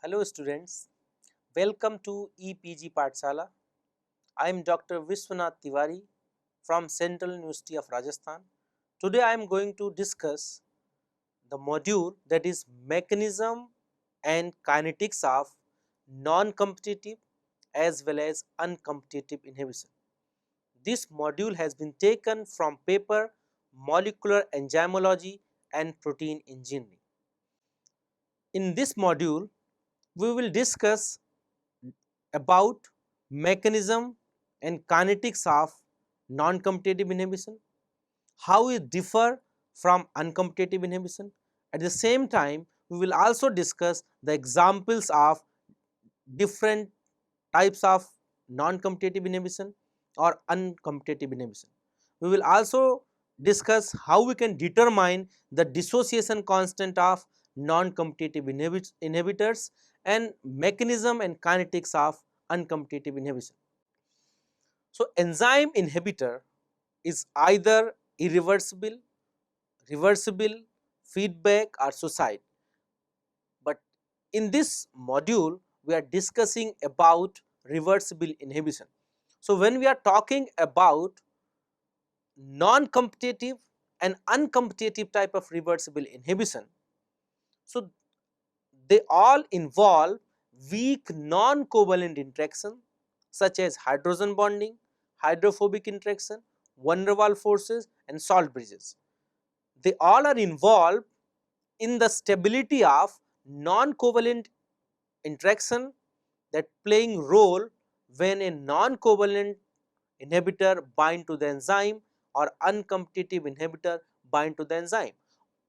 Hello students, welcome to EPG Pathshala. I am Dr. Vishwanath Tiwari from Central University of Rajasthan. Today I am going to discuss the module that is mechanism and kinetics of non-competitive as well as uncompetitive inhibition. This module has been taken from paper Molecular Enzymology and Protein Engineering. In this module, we will discuss about mechanism and kinetics of non-competitive inhibition, how it differ from uncompetitive inhibition. At the same time, we will also discuss the examples of different types of non-competitive inhibition or uncompetitive inhibition. We will also discuss how we can determine the dissociation constant of non-competitive inhibitors and mechanism and kinetics of uncompetitive inhibition. So, enzyme inhibitor is either irreversible, reversible, feedback or suicide. But in this module, we are discussing about reversible inhibition. So, when we are talking about non-competitive and uncompetitive type of reversible inhibition, so they all involve weak non-covalent interaction such as hydrogen bonding, hydrophobic interaction, van der Waals forces and salt bridges. They all are involved in the stability of non-covalent interaction that playing role when a non-covalent inhibitor bind to the enzyme or uncompetitive inhibitor bind to the enzyme.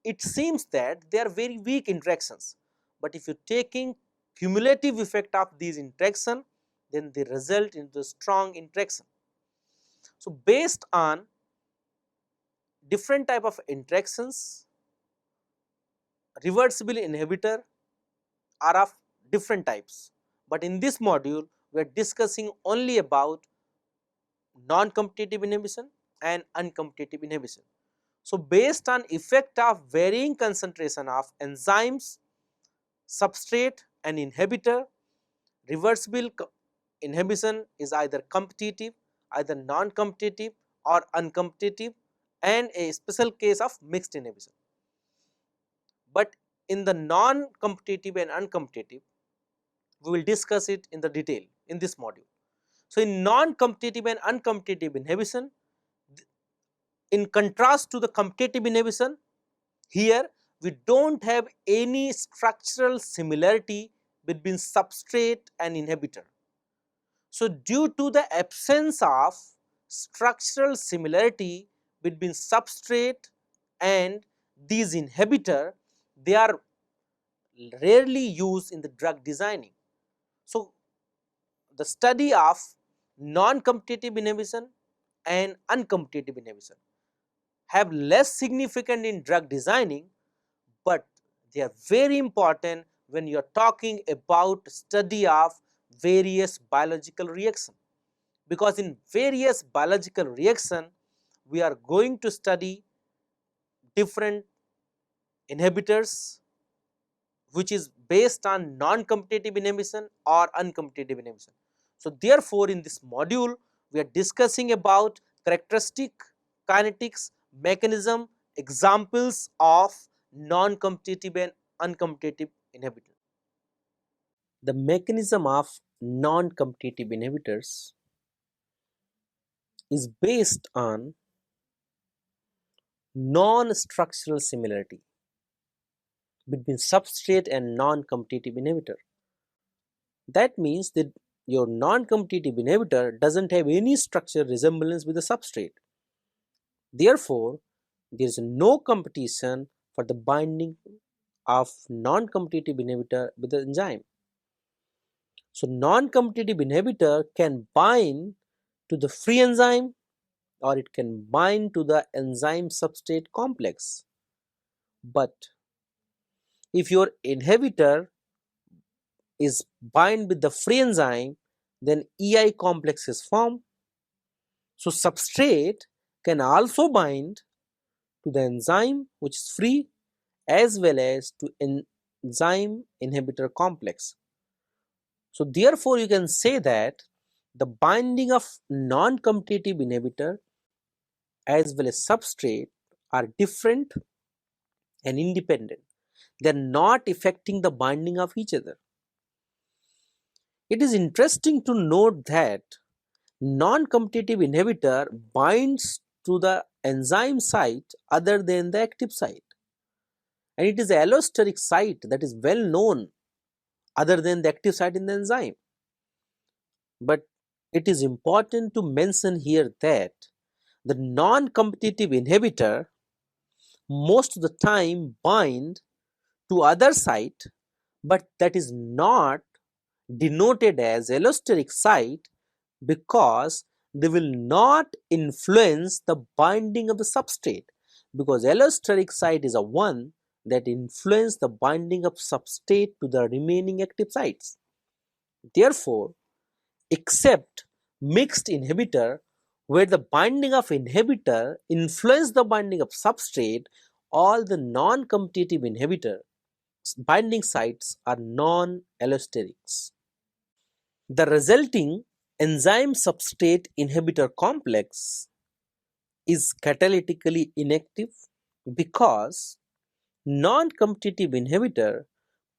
It seems that they are very weak interactions, but if you are taking cumulative effect of these interaction, then they result into strong interaction. So, based on different type of interactions, reversible inhibitor are of different types, but in this module we are discussing only about non-competitive inhibition and uncompetitive inhibition. So, based on effect of varying concentration of enzymes, substrate and inhibitor, reversible inhibition is either competitive, either non-competitive or uncompetitive, and a special case of mixed inhibition. But in the non-competitive and uncompetitive, we will discuss it in the detail in this module. So, in non-competitive and uncompetitive inhibition, in contrast to the competitive inhibition, here we do not have any structural similarity between substrate and inhibitor. So, due to the absence of structural similarity between substrate and these inhibitor, they are rarely used in the drug designing. So, the study of non-competitive inhibition and uncompetitive inhibition have less significant in drug designing, but they are very important when you are talking about study of various biological reaction, because in various biological reaction we are going to study different inhibitors which is based on non-competitive inhibition or uncompetitive inhibition. So, therefore, in this module we are discussing about characteristic, kinetics, mechanism, examples of non-competitive and uncompetitive inhibitor. The mechanism of non-competitive inhibitors is based on non-structural similarity between substrate and non-competitive inhibitor. That means that your non-competitive inhibitor doesn't have any structural resemblance with the substrate. Therefore, there is no competition for the binding of non-competitive inhibitor with the enzyme. So, non-competitive inhibitor can bind to the free enzyme or it can bind to the enzyme substrate complex. But if your inhibitor is bind with the free enzyme, then EI complex is formed. So, substrate can also bind to the enzyme which is free as well as to enzyme inhibitor complex. So therefore you can say that the binding of non-competitive inhibitor as well as substrate are different and independent. They are not affecting the binding of each other. It is interesting to note that non-competitive inhibitor binds to the enzyme site other than the active site, and it is the allosteric site that is well known other than the active site in the enzyme. But it is important to mention here that the non-competitive inhibitor most of the time bind to other site, but that is not denoted as allosteric site because they will not influence the binding of the substrate, because allosteric site is a one that influence the binding of substrate to the remaining active sites. Therefore, except mixed inhibitor where the binding of inhibitor influence the binding of substrate, all the non-competitive inhibitor binding sites are non-allosterics. The resulting enzyme substrate inhibitor complex is catalytically inactive because non-competitive inhibitor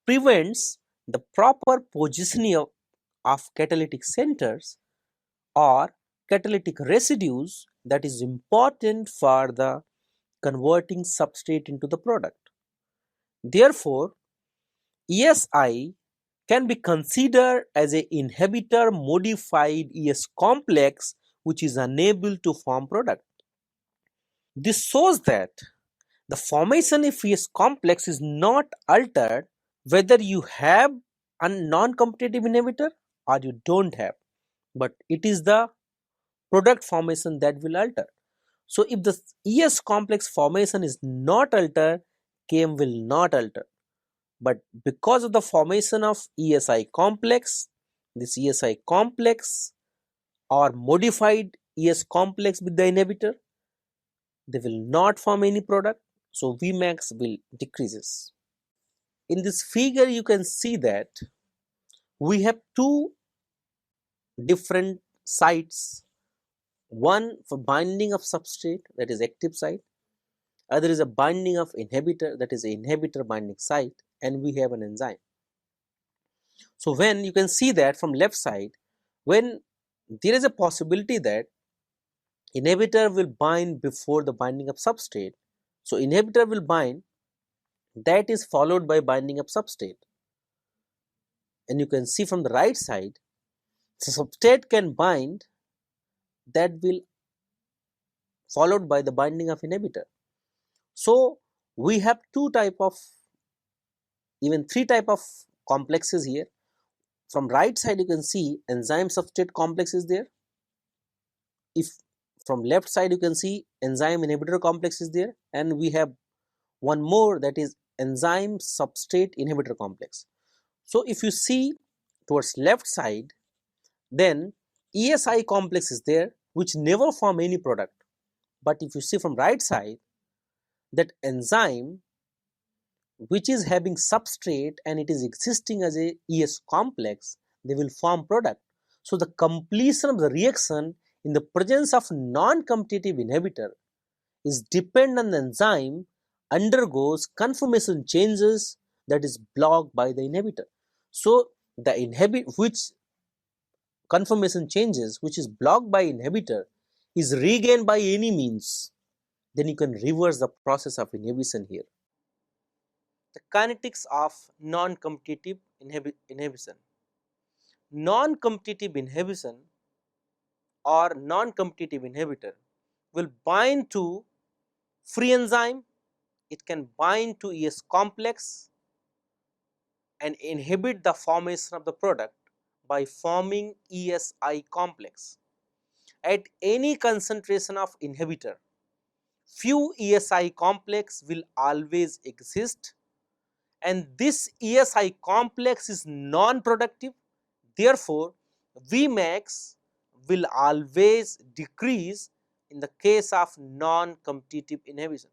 prevents the proper positioning of catalytic centers or catalytic residues that is important for the converting substrate into the product. Therefore, ESI can be considered as an inhibitor modified ES complex which is unable to form product. This shows that the formation of ES complex is not altered whether you have a non-competitive inhibitor or you don't have, but it is the product formation that will alter. So if the ES complex formation is not altered, KM will not alter. But because of the formation of ESI complex, this ESI complex or modified ES complex with the inhibitor, they will not form any product. So Vmax will decreases. In this figure, you can see that we have two different sites. One for binding of substrate, that is active site. Other is a binding of inhibitor, that is a inhibitor binding site, and we have an enzyme. So when you can see that from left side, when there is a possibility that inhibitor will bind before the binding of substrate, so inhibitor will bind, that is followed by binding of substrate. And you can see from the right side, the substrate can bind, that will followed by the binding of inhibitor. So we have two type of, even three type of complexes here. From right side you can see enzyme substrate complex is there. If from left side you can see enzyme inhibitor complex is there, and we have one more, that is enzyme substrate inhibitor complex. So if you see towards left side, then ESI complex is there which never form any product. But if you see from right side, that enzyme which is having substrate and it is existing as a ES complex, they will form product. So the completion of the reaction in the presence of non-competitive inhibitor is depend on the enzyme undergoes conformation changes that is blocked by the inhibitor. So the which conformation changes which is blocked by inhibitor is regained by any means, then you can reverse the process of inhibition here. The kinetics of non-competitive inhibition. Non-competitive inhibition or non-competitive inhibitor will bind to free enzyme, it can bind to ES complex and inhibit the formation of the product by forming ESI complex. At any concentration of inhibitor, few ESI complex will always exist, and this ESI complex is non-productive. Therefore, Vmax will always decrease in the case of non-competitive inhibition.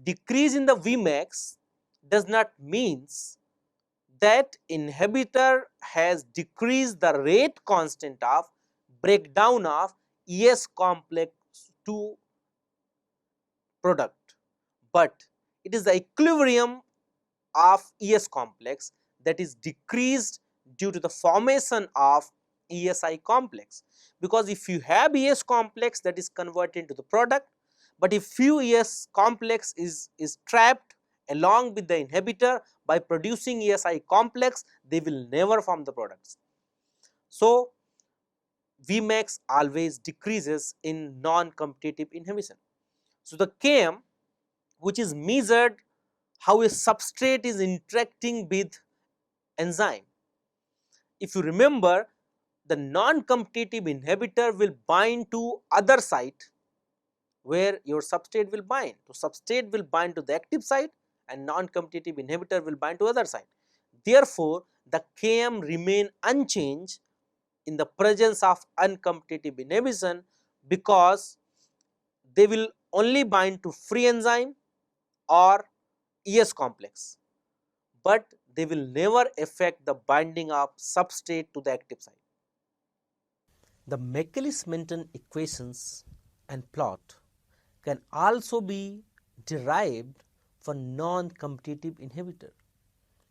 Decrease in the Vmax does not means that inhibitor has decreased the rate constant of breakdown of ES complex to product, but it is the equilibrium of ES complex that is decreased due to the formation of ESI complex, because if you have ES complex that is converted into the product, but if few ES complex is trapped along with the inhibitor by producing ESI complex, they will never form the products. So Vmax always decreases in non-competitive inhibition. So the Km, which is measured how a substrate is interacting with enzyme. If you remember, the non-competitive inhibitor will bind to other site where your substrate will bind. So substrate will bind to the active site and non-competitive inhibitor will bind to other site. Therefore, the Km remain unchanged in the presence of uncompetitive inhibition, because they will only bind to free enzyme or ES complex, but they will never affect the binding of substrate to the active site. The Michaelis-Menten equations and plot can also be derived for non-competitive inhibitor.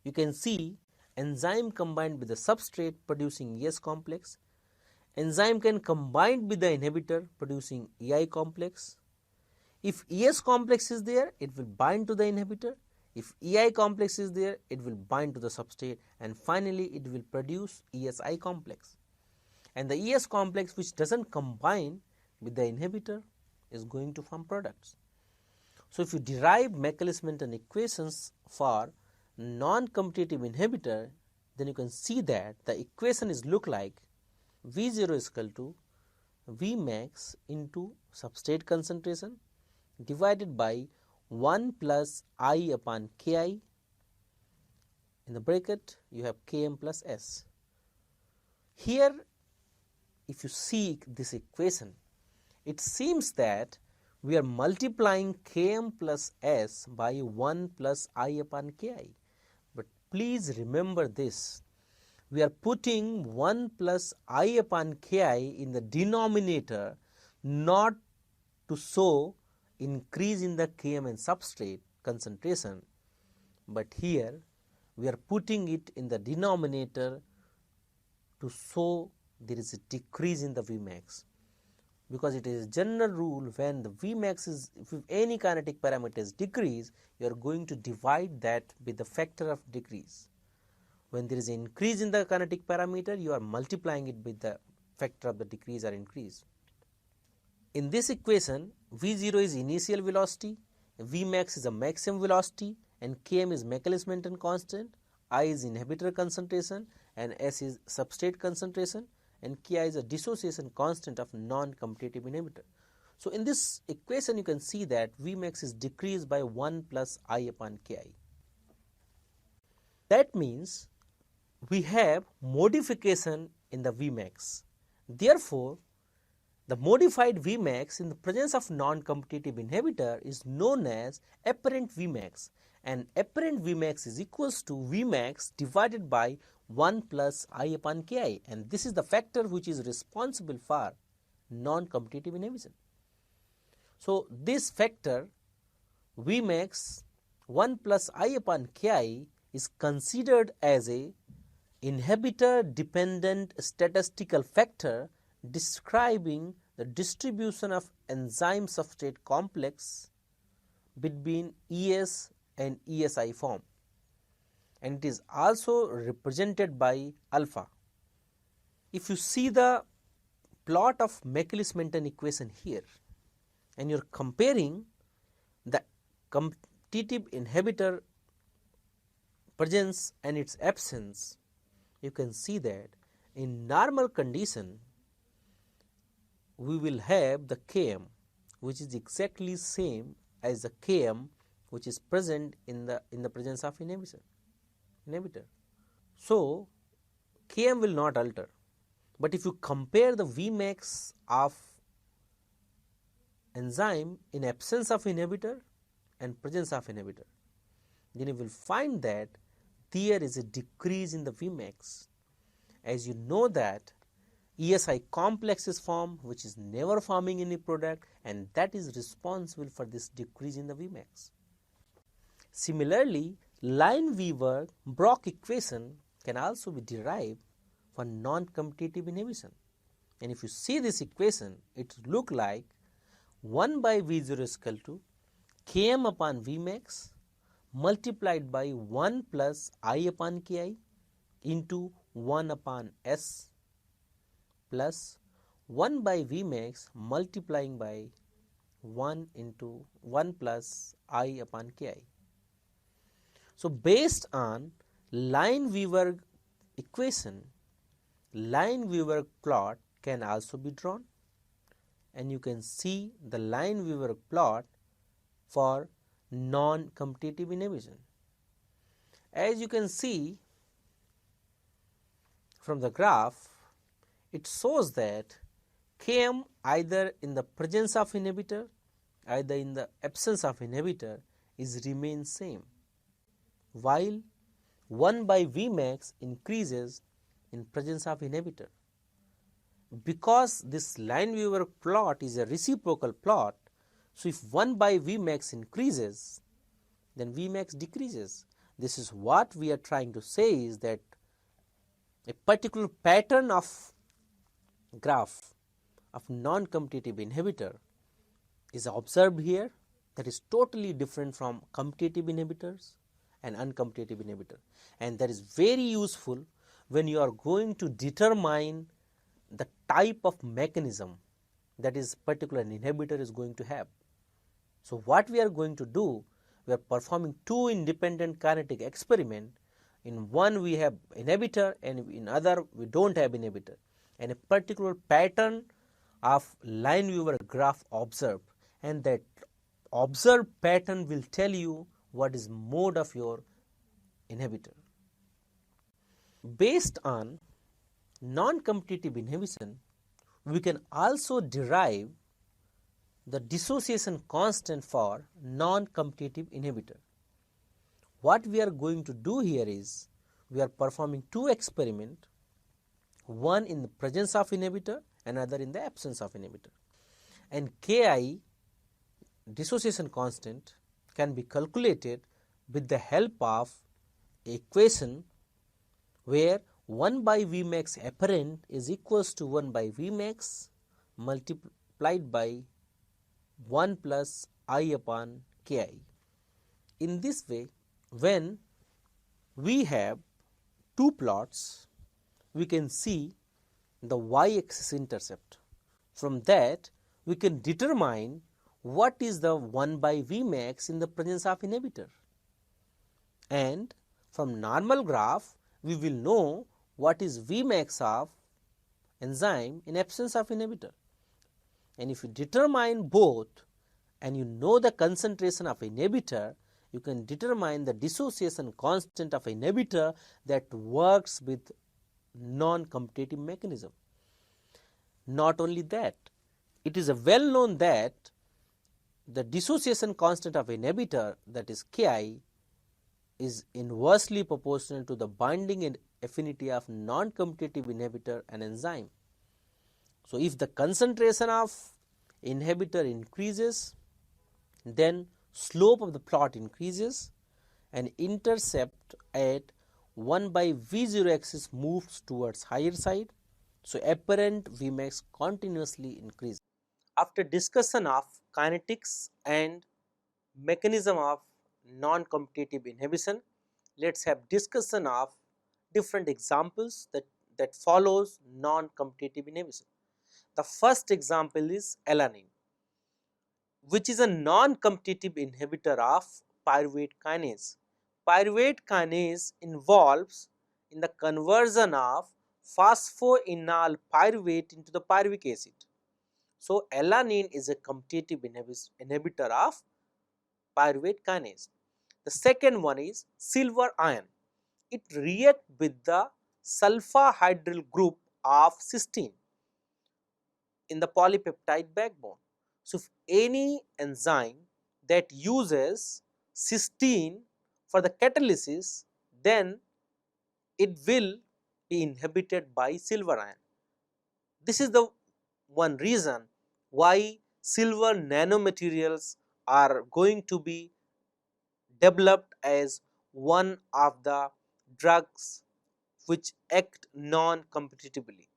You can see enzyme combined with the substrate producing ES complex. Enzyme can combine with the inhibitor producing EI complex. If ES complex is there, it will bind to the inhibitor. If EI complex is there, it will bind to the substrate, and finally it will produce ESI complex. And the ES complex which does not combine with the inhibitor is going to form products. So if you derive Michaelis-Menten equations for non-competitive inhibitor, then you can see that the equation is look like V0 is equal to Vmax into substrate concentration divided by 1 plus I upon Ki. In the bracket you have Km plus S. Here if you see this equation, it seems that we are multiplying Km plus S by 1 plus I upon Ki. But please remember this, we are putting 1 plus I upon Ki in the denominator not to show increase in the Km and substrate concentration, but here we are putting it in the denominator to show there is a decrease in the Vmax, because it is a general rule when the Vmax is, if any kinetic parameter is decrease, you are going to divide that with the factor of decrease. When there is an increase in the kinetic parameter, you are multiplying it with the factor of the decrease or increase. In this equation, V0 is initial velocity, Vmax is a maximum velocity, and Km is Michaelis-Menten constant, I is inhibitor concentration, and S is substrate concentration, and Ki is a dissociation constant of non-competitive inhibitor. So in this equation you can see that Vmax is decreased by 1 plus I upon Ki. That means we have modification in the Vmax. Therefore, the modified Vmax in the presence of non-competitive inhibitor is known as apparent Vmax, and apparent Vmax is equals to Vmax divided by 1 plus I upon Ki, and this is the factor which is responsible for non-competitive inhibition. So this factor Vmax 1 plus I upon Ki is considered as a inhibitor dependent statistical factor describing the distribution of enzyme substrate complex between ES and ESI form, and it is also represented by alpha. If you see the plot of Michaelis-Menten equation here and you are comparing the competitive inhibitor presence and its absence, you can see that in normal condition we will have the Km which is exactly same as the Km which is present in the presence of inhibitor. So Km will not alter, but if you compare the Vmax of enzyme in absence of inhibitor and presence of inhibitor, then you will find that there is a decrease in the Vmax. As you know that ESI complex is formed which is never forming any product, and that is responsible for this decrease in the Vmax. Similarly, Lineweaver-Brock equation can also be derived for non-competitive inhibition. And if you see this equation, it look like 1 by V0 is equal to Km upon Vmax multiplied by 1 plus I upon Ki into 1 upon S plus 1 by Vmax multiplying by 1 into 1 plus I upon Ki. So, based on Lineweaver equation, Lineweaver plot can also be drawn, and you can see the Lineweaver plot for non-competitive inhibition. As you can see from the graph, it shows that Km either in the presence of inhibitor, either in the absence of inhibitor is remain same, while 1 by Vmax increases in presence of inhibitor. Because this Lineweaver plot is a reciprocal plot, so if 1 by Vmax increases, then Vmax decreases. This is what we are trying to say, is that a particular pattern of graph of non-competitive inhibitor is observed here, that is totally different from competitive inhibitors and uncompetitive inhibitor, and that is very useful when you are going to determine the type of mechanism that is particular inhibitor is going to have. So, what we are going to do, we are performing two independent kinetic experiment. In one we have inhibitor and in other we do not have inhibitor, and a particular pattern of Lineweaver graph observed, and that observed pattern will tell you what is mode of your inhibitor. Based on non-competitive inhibition, we can also derive the dissociation constant for non-competitive inhibitor. What we are going to do here is, we are performing two experiments, one in the presence of inhibitor, another in the absence of inhibitor, and Ki dissociation constant can be calculated with the help of equation where 1 by Vmax apparent is equals to 1 by Vmax multiplied by 1 plus I upon Ki. In this way, when we have two plots, we can see the y-axis intercept. From that, we can determine what is the 1 by Vmax in the presence of inhibitor, and from normal graph we will know what is Vmax of enzyme in absence of inhibitor. And if you determine both and you know the concentration of inhibitor, you can determine the dissociation constant of inhibitor that works with non-competitive mechanism. Not only that, it is a well known that the dissociation constant of inhibitor, that is Ki, is inversely proportional to the binding and affinity of non-competitive inhibitor and enzyme. So, if the concentration of inhibitor increases, then slope of the plot increases and intercept at 1 by V0 axis moves towards higher side. So, apparent Vmax continuously increases. After discussion of kinetics and mechanism of non-competitive inhibition, let us have discussion of different examples that follows non-competitive inhibition. The first example is alanine, which is a non-competitive inhibitor of pyruvate kinase. Pyruvate kinase involves in the conversion of phosphoenol pyruvate into the pyruvic acid. So, alanine is a competitive inhibitor of pyruvate kinase. The second one is silver ion. It reacts with the sulfur hydryl group of cysteine in the polypeptide backbone. So, if any enzyme that uses cysteine for the catalysis, then it will be inhibited by silver ion. This is the one reason why silver nanomaterials are going to be developed as one of the drugs which act non-competitively.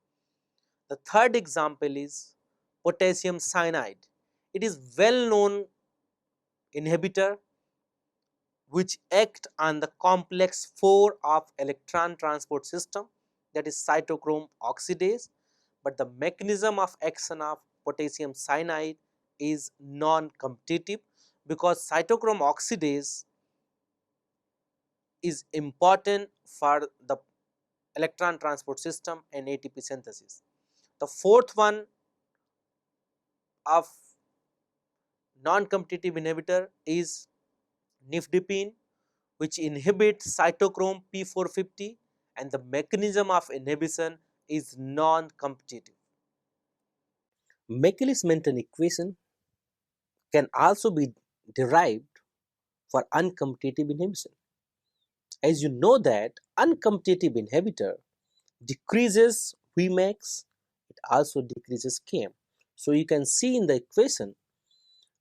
The third example is potassium cyanide. It is well known inhibitor which act on the complex 4 of electron transport system, that is cytochrome oxidase, but the mechanism of action of potassium cyanide is non-competitive because cytochrome oxidase is important for the electron transport system and ATP synthesis. The fourth one of non-competitive inhibitor is nifedipine, which inhibits cytochrome P450, and the mechanism of inhibition is non-competitive. Michaelis-Menten equation can also be derived for uncompetitive inhibition. As you know that uncompetitive inhibitor decreases Vmax, it also decreases Km. So you can see in the equation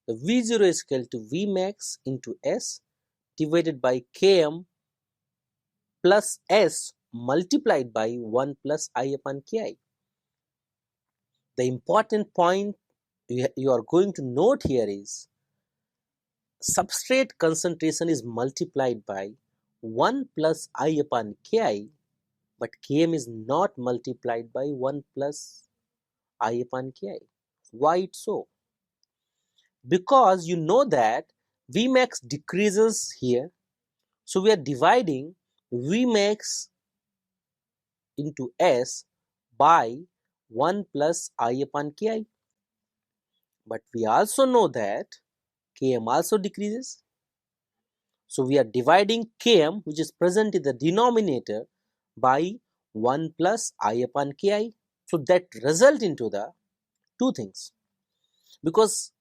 the V0 is equal to Vmax into S divided by Km plus S multiplied by 1 plus I upon Ki. The important point you are going to note here is substrate concentration is multiplied by 1 plus I upon Ki, but Km is not multiplied by 1 plus I upon Ki. Why it so? Because you know that Vmax decreases here, so we are dividing Vmax into S by 1 plus I upon Ki. But we also know that Km also decreases. So we are dividing Km, which is present in the denominator, by 1 plus I upon Ki. So that result into the two things. Because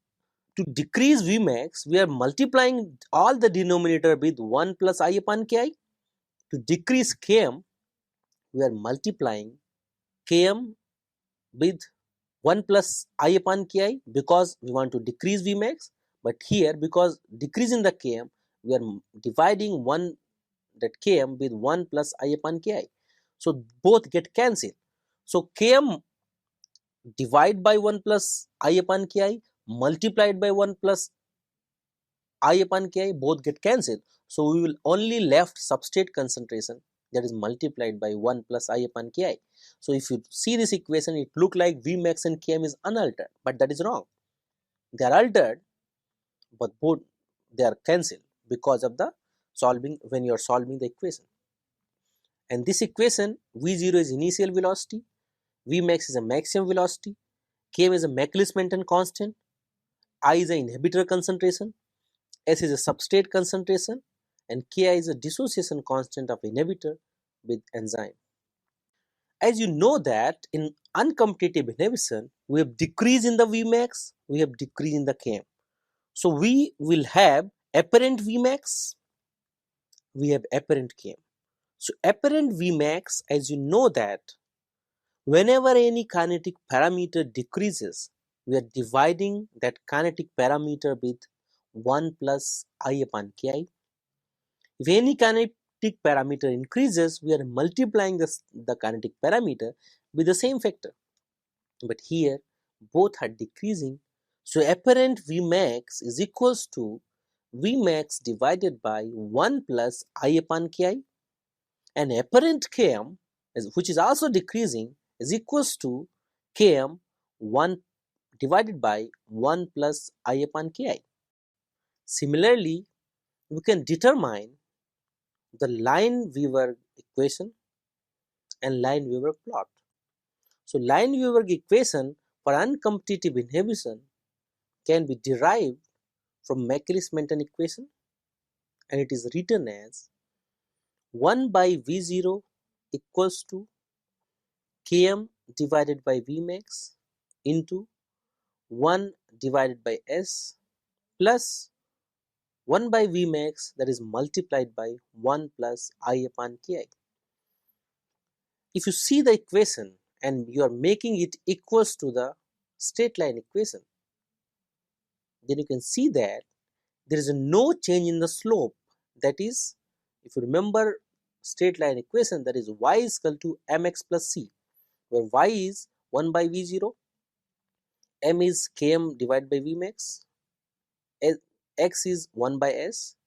to decrease Vmax, we are multiplying all the denominator with 1 plus I upon Ki. To decrease Km, we are multiplying Km with 1 plus I upon Ki because we want to decrease Vmax, but here because decreasing the Km, we are dividing 1 that Km with 1 plus I upon Ki. So both get cancelled. So Km divided by 1 plus I upon Ki multiplied by 1 plus I upon Ki both get cancelled. So we will only left substrate concentration, that is multiplied by 1 plus I upon Ki. So if you see this equation, it look like Vmax and Km is unaltered, but that is wrong. They are altered, but both they are cancelled because of the solving when you are solving the equation. And this equation, V0 is initial velocity, Vmax is a maximum velocity, Km is a Michaelis-Menten constant, I is an inhibitor concentration, S is a substrate concentration, and Ki is a dissociation constant of inhibitor with enzyme. As you know that in uncompetitive inhibition, we have decrease in the Vmax, we have decrease in the Km. So we will have apparent Vmax, we have apparent Km. So apparent Vmax, as you know that whenever any kinetic parameter decreases, we are dividing that kinetic parameter with 1 plus I upon Ki. If any kinetic parameter increases, we are multiplying the kinetic parameter with the same factor. But here both are decreasing, so apparent Vmax is equals to Vmax divided by 1 plus I upon Ki, and apparent Km, which is also decreasing, is equals to Km 1 divided by 1 plus I upon Ki. Similarly, we can determine the Lineweaver equation and Lineweaver plot. So Lineweaver equation for uncompetitive inhibition can be derived from Michaelis-Menten equation, and it is written as 1 by V0 equals to Km divided by Vmax into 1 divided by S plus 1 by Vmax, that is multiplied by 1 plus I upon Ki. If you see the equation and you are making it equals to the straight line equation, then you can see that there is no change in the slope. That is, if you remember straight line equation, that is y is equal to mx plus c, where y is 1 by v0, m is km divided by vmax, x is 1 by s,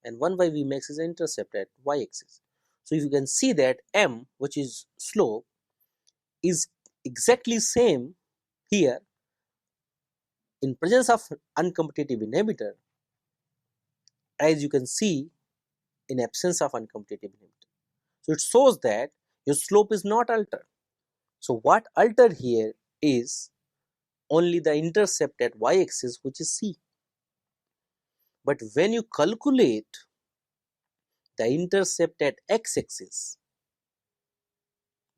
and 1 by vmax is the intercept at y-axis. So if you can see that m, which is slope, is exactly same here in presence of uncompetitive inhibitor as you can see in absence of uncompetitive inhibitor. So it shows that your slope is not altered. So what altered here is only the intercept at y-axis, which is c. But when you calculate the intercept at x-axis,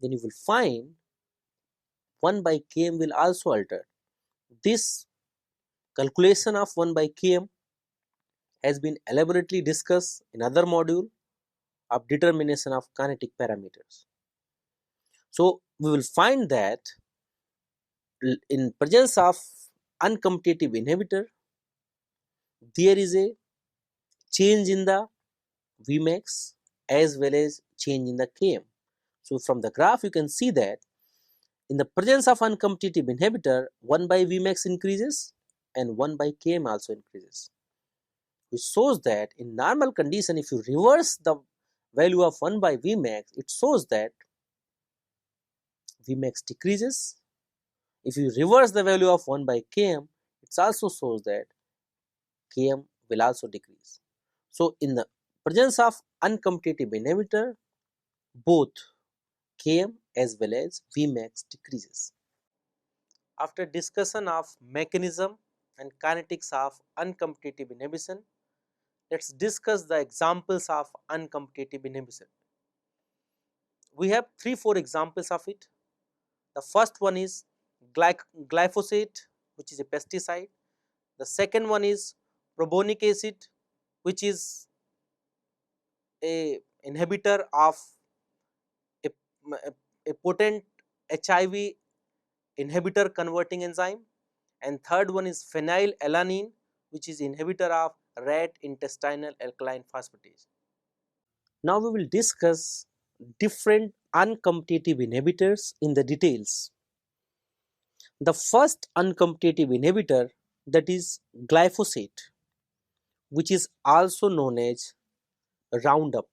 then you will find 1 by km will also alter. This calculation of 1 by km has been elaborately discussed in other module of determination of kinetic parameters. So we will find that in presence of uncompetitive inhibitor, there is a change in the Vmax as well as change in the Km. So from the graph you can see that in the presence of uncompetitive inhibitor, 1 by Vmax increases and 1 by Km also increases, which shows that in normal condition, if you reverse the value of 1 by Vmax, it shows that Vmax decreases. If you reverse the value of 1 by Km, it also shows that Km will also decrease. So in the presence of uncompetitive inhibitor, both Km as well as Vmax decreases. After discussion of mechanism and kinetics of uncompetitive inhibition, let's discuss the examples of uncompetitive inhibition. We have 3-4 examples of it. The first one is glyphosate, which is a pesticide. The second one is propionic acid, which is a inhibitor of a, a potent HIV inhibitor converting enzyme, and third one is phenylalanine, which is inhibitor of rat intestinal alkaline phosphatase. Now we will discuss different uncompetitive inhibitors in the details. The first uncompetitive inhibitor, that is glyphosate, which is also known as Roundup.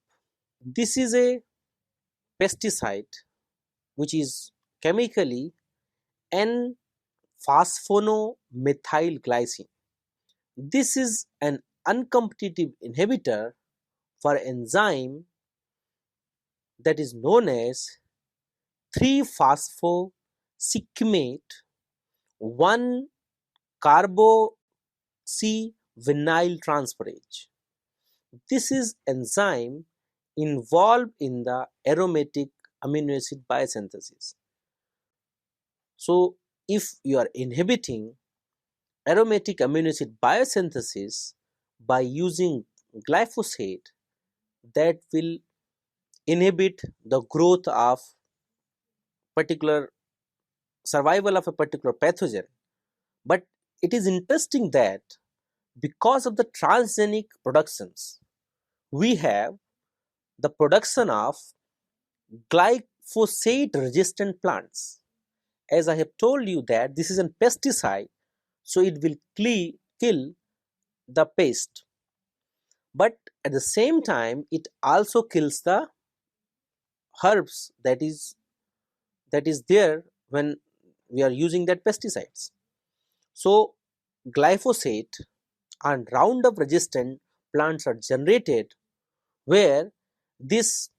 This is a pesticide which is chemically N-phosphonamethylglycine. This is an uncompetitive inhibitor for enzyme that is known as 3-phosphocyclamate 1-carboxyvinyl transferase. This is enzyme involved in the aromatic amino acid biosynthesis. So if you are inhibiting aromatic amino acid biosynthesis by using glyphosate, that will inhibit the growth of particular survival of a particular pathogen. But it is interesting that because of the transgenic productions, we have the production of glyphosate resistant plants. As I have told you that this is a pesticide, so it will kill the pest, but at the same time it also kills the herbs that is there when we are using that pesticides. So glyphosate and Roundup resistant plants are generated where this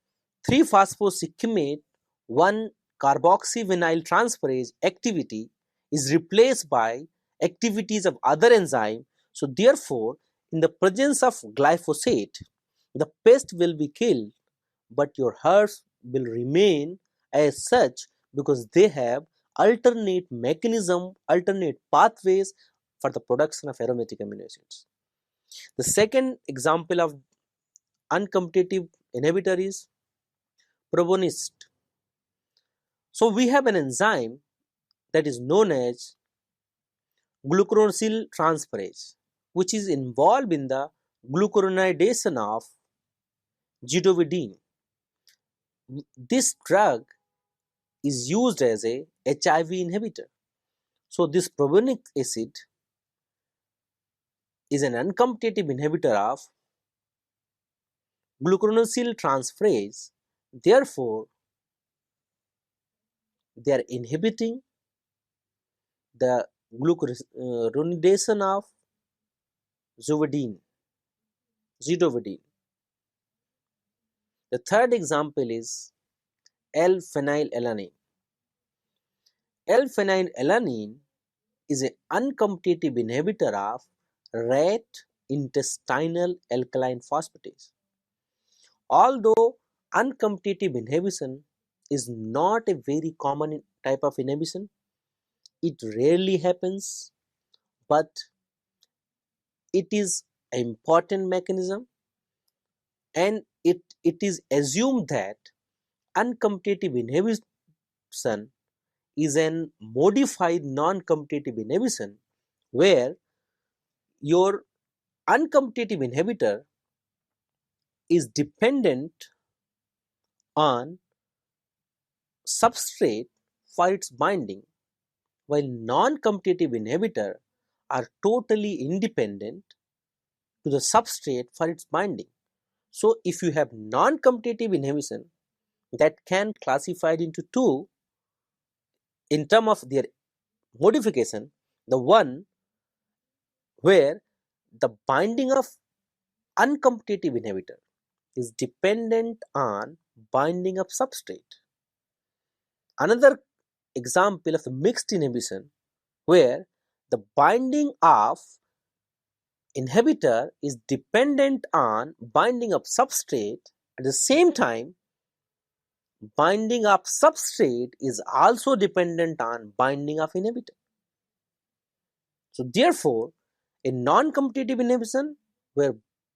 3-phosphocyclamate 1-carboxyvinyl transferase activity is replaced by activities of other enzyme. So therefore, in the presence of glyphosate, the pest will be killed, but your herbs will remain as such because they have alternate mechanism, alternate pathways for the production of aromatic amino acids. The second example of uncompetitive inhibitor is protagonist. So we have an enzyme that is known as glucuronosyl transferase, which is involved in the glucuronidation of zidovudine. This drug is used as a HIV inhibitor. So this propionic acid is an uncompetitive inhibitor of glucuronosyl transferase. Therefore, they are inhibiting the glucuronidation of zidovudine. The third example is L-phenylalanine. L-phenylalanine is an uncompetitive inhibitor of rat intestinal alkaline phosphatase. Although uncompetitive inhibition is not a very common type of inhibition, it rarely happens, but it is an important mechanism, and it is assumed that uncompetitive inhibition is an modified non-competitive inhibition where your uncompetitive inhibitor is dependent on substrate for its binding, while non-competitive inhibitor are totally independent to the substrate for its binding. So if you have non-competitive inhibition, that can classified into two in terms of their modification. The one where the binding of uncompetitive inhibitor is dependent on binding of substrate. Another example of mixed inhibition where the binding of inhibitor is dependent on binding of substrate, at the same time binding of substrate is also dependent on binding of inhibitor. So therefore, a non-competitive inhibition where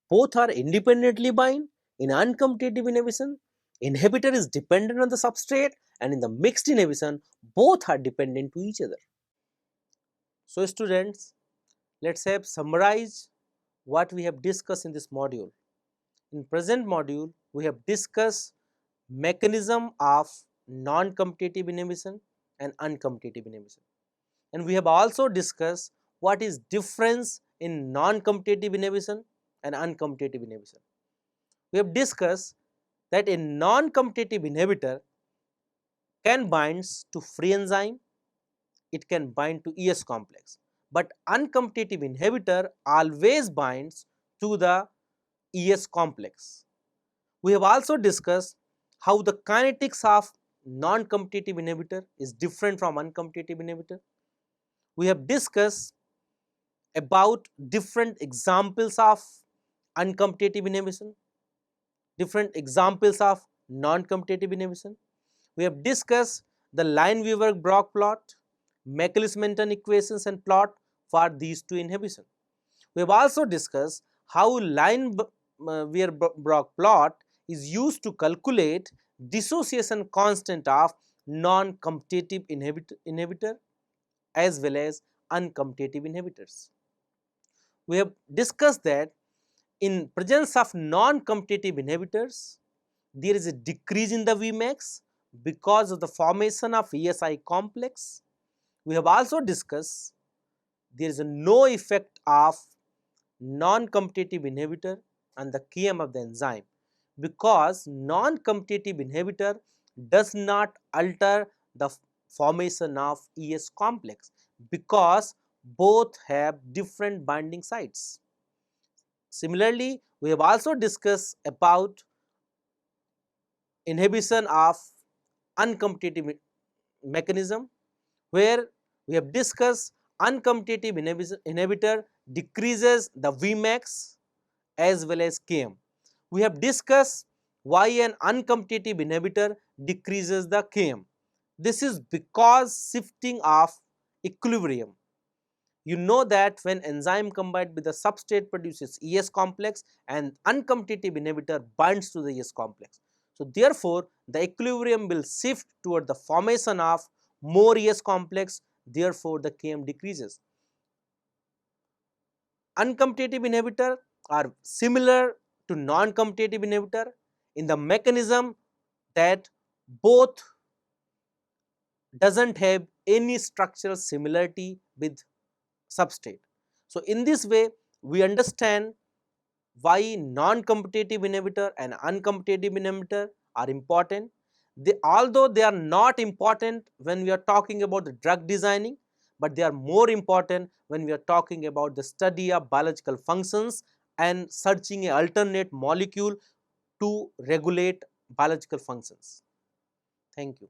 both are independently bind, in uncompetitive inhibition, inhibitor is dependent on the substrate, and in the mixed inhibition, both are dependent to each other. So students, let's have summarize what we have discussed in this module. In present module, we have discussed mechanism of non-competitive inhibition and uncompetitive inhibition, and we have also discussed what is difference in non-competitive inhibition and uncompetitive inhibition. We have discussed that a non-competitive inhibitor can binds to free enzyme, it can bind to ES complex, but uncompetitive inhibitor always binds to the ES complex. We have also discussed how the kinetics of non-competitive inhibitor is different from uncompetitive inhibitor. We have discussed about different examples of uncompetitive inhibition, different examples of non-competitive inhibition. We have discussed the Lineweaver-Brock plot, Michaelis-Menten equations and plot for these two inhibition. We have also discussed how Lineweaver-Brock plot is used to calculate dissociation constant of non-competitive inhibitor as well as uncompetitive inhibitors. We have discussed that in presence of non-competitive inhibitors, there is a decrease in the Vmax because of the formation of ESI complex. We have also discussed there is no effect of non-competitive inhibitor on the Km of the enzyme because non-competitive inhibitor does not alter the formation of ES complex because both have different binding sites. Similarly, we have also discussed about inhibition of uncompetitive mechanism where we have discussed uncompetitive inhibitor decreases the Vmax as well as Km. We have discussed why an uncompetitive inhibitor decreases the Km. This is because shifting of equilibrium. You know that when enzyme combined with the substrate produces ES complex and uncompetitive inhibitor binds to the ES complex. So therefore, the equilibrium will shift toward the formation of more ES complex, therefore the Km decreases. Uncompetitive inhibitor are similar to non-competitive inhibitor in the mechanism that both doesn't have any structural similarity with substrate. So in this way we understand why non-competitive inhibitor and uncompetitive inhibitor are important. Although they are not important when we are talking about the drug designing, but they are more important when we are talking about the study of biological functions and searching an alternate molecule to regulate biological functions. Thank you.